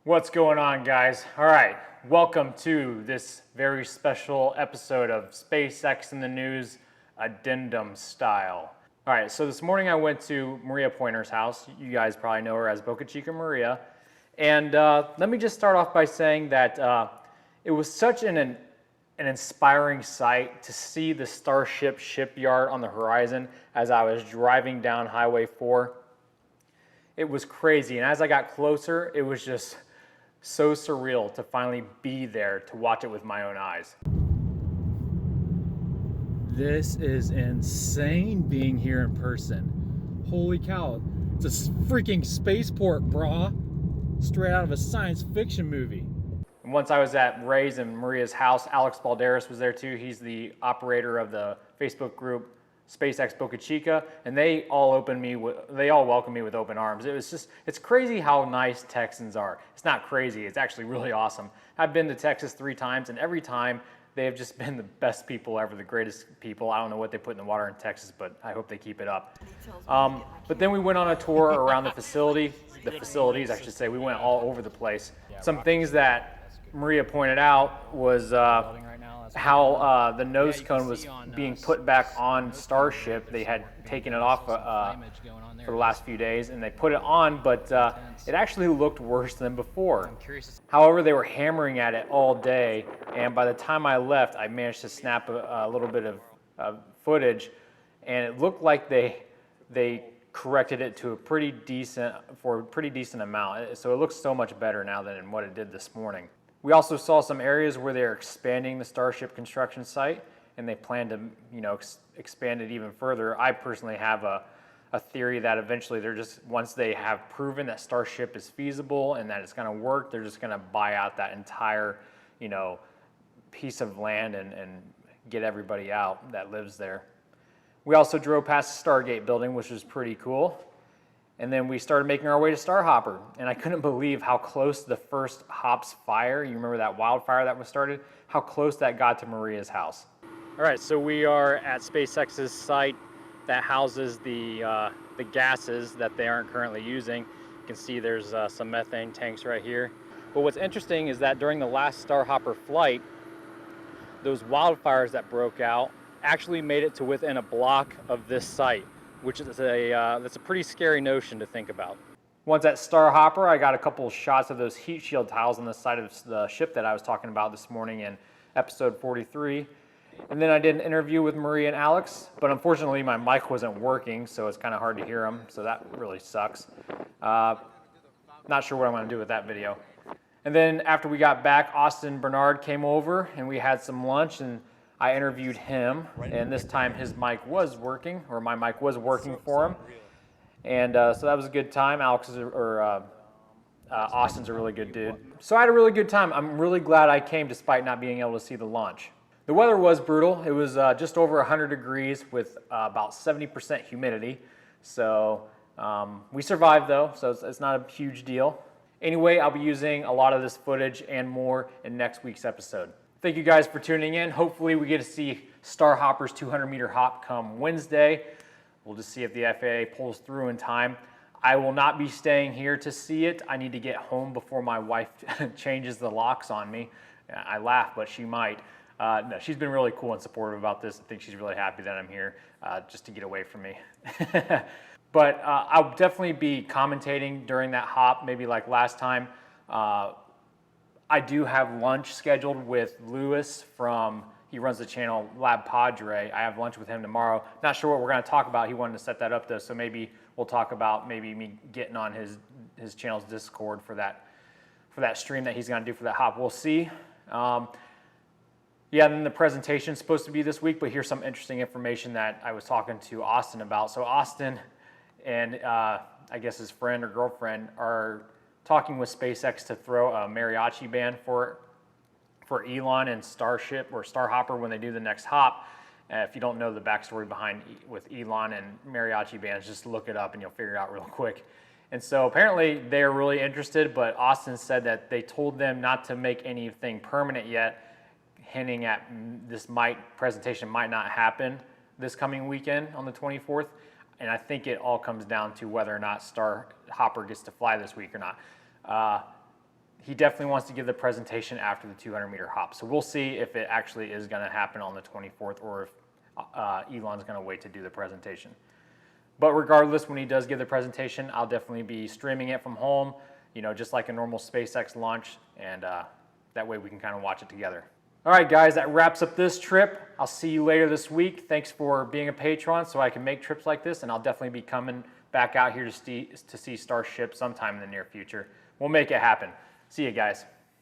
What's going on, guys? All right, welcome to this very special episode of SpaceX in the News, addendum style. All right, so this morning I went to Maria Pointer's house. You guys probably know her as Boca Chica Maria. And let me just start off by saying that it was such an inspiring sight to see the Starship shipyard on the horizon as I was driving down Highway 4. It was crazy, and as I got closer, it was just so surreal to finally be there to watch it with my own eyes. This is insane being here in person. Holy cow, it's a freaking spaceport, brah. Straight out of a science fiction movie. And once I was at Ray's and Maria's house, Alex Balderas was there too. He's the operator of the Facebook group SpaceX Boca Chica, and they all welcomed me with open arms. It's crazy how nice Texans are. It's not crazy, it's actually really awesome. I've been to Texas 3 times, and every time they have just been the best people ever, the greatest people. I don't know what they put in the water in Texas, but I hope they keep it up. But then we went on a tour around the facilities, I should say. We went all over the place. Some things that Maria pointed out was how the nose cone was being put back on Starship. They had taken it off for the last few days, and they put it on, but it actually looked worse than before. However, they were hammering at it all day, and by the time I left, I managed to snap a little bit of footage, and it looked like they corrected it to a pretty decent amount. So it looks so much better now than what it did this morning. We also saw some areas where they're expanding the Starship construction site, and they plan to, expand it even further. I personally have a theory that eventually once they have proven that Starship is feasible and that it's going to work, they're just going to buy out that entire, piece of land and get everybody out that lives there. We also drove past the Stargate building, which was pretty cool. And then we started making our way to Star Hopper, and I couldn't believe how close the first Hops fire, you remember that wildfire that was started, how close that got to Maria's house. All right, so we are at SpaceX's site that houses the gases that they aren't currently using. You can see there's some methane tanks right here. But what's interesting is that during the last Star Hopper flight, those wildfires that broke out actually made it to within a block of this site, which is that's a pretty scary notion to think about. Once at Star Hopper, I got a couple of shots of those heat shield tiles on the side of the ship that I was talking about this morning in episode 43. And then I did an interview with Maria and Alex, but unfortunately my mic wasn't working, so it's kind of hard to hear them, so that really sucks. Not sure what I'm going to do with that video. And then after we got back, Austin Bernard came over and we had some lunch, and I interviewed him, and this time his mic was working, or my mic was working for him. And so that was a good time. Austin's a really good dude. So I had a really good time. I'm really glad I came despite not being able to see the launch. The weather was brutal. It was just over 100 degrees with about 70% humidity. So we survived though, so it's not a huge deal. Anyway, I'll be using a lot of this footage and more in next week's episode. Thank you guys for tuning in. Hopefully we get to see Star Hopper's 200-meter hop come Wednesday. We'll just see if the FAA pulls through in time. I will not be staying here to see it. I need to get home before my wife changes the locks on me. I laugh, but she might. No, she's been really cool and supportive about this. I think she's really happy that I'm here just to get away from me. But I'll definitely be commentating during that hop, maybe like last time. I do have lunch scheduled with Lewis he runs the channel Lab Padre. I have lunch with him tomorrow. Not sure what we're going to talk about. He wanted to set that up though, so maybe we'll talk about maybe me getting on his channel's Discord for that stream that he's going to do for that hop. We'll see. Yeah, and then the presentation's supposed to be this week, but here's some interesting information that I was talking to Austin about. So Austin and I guess his friend or girlfriend are talking with SpaceX to throw a mariachi band for Elon and Starship or Star Hopper when they do the next hop. If you don't know the backstory behind with Elon and mariachi bands, just look it up and you'll figure it out real quick. And so apparently they're really interested, but Austin said that they told them not to make anything permanent yet, hinting at this presentation might not happen this coming weekend on the 24th. And I think it all comes down to whether or not Star Hopper gets to fly this week or not. he definitely wants to give the presentation after the 200-meter hop. So we'll see if it actually is going to happen on the 24th or if Elon's going to wait to do the presentation. But regardless, when he does give the presentation, I'll definitely be streaming it from home, you know, just like a normal SpaceX launch, and that way we can kind of watch it together. All right, guys, that wraps up this trip. I'll see you later this week. Thanks for being a patron so I can make trips like this, and I'll definitely be coming back out here to see Starship sometime in the near future. We'll make it happen. See you guys.